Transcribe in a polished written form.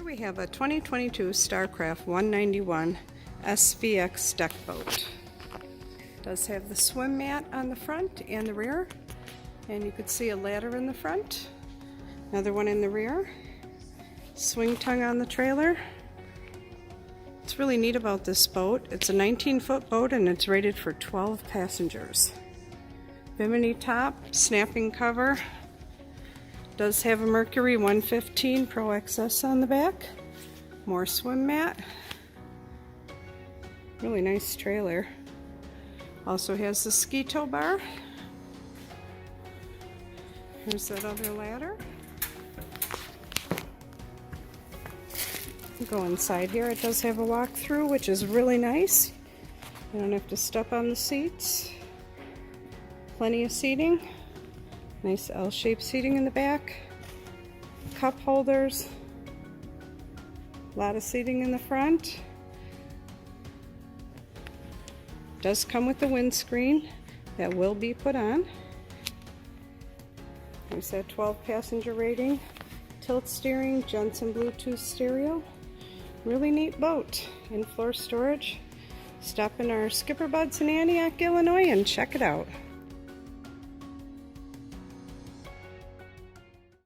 Here we have a 2022 Starcraft 191 SVX deck boat. It does have the swim mat on the front and the rear, and you could see a ladder in the front, another one in the rear, swing tongue on the trailer. What's really neat about this boat, it's a 19-foot boat and it's rated for 12 passengers. Bimini top, snapping cover. Does have a Mercury 115 Pro XS on the back. More swim mat. Really nice trailer. Also has the ski tow bar. Here's that other ladder. Go inside here. It does have a walk-through, which is really nice. You don't have to step on the seats. Plenty of seating. Nice L-shaped seating in the back. Cup holders. A lot of seating in the front. Does come with the windscreen that will be put on. There's that 12 passenger rating. Tilt steering, Jensen Bluetooth stereo. Really neat boat. In floor storage. Stop in our SkipperBud's in Antioch, Illinois and check it out.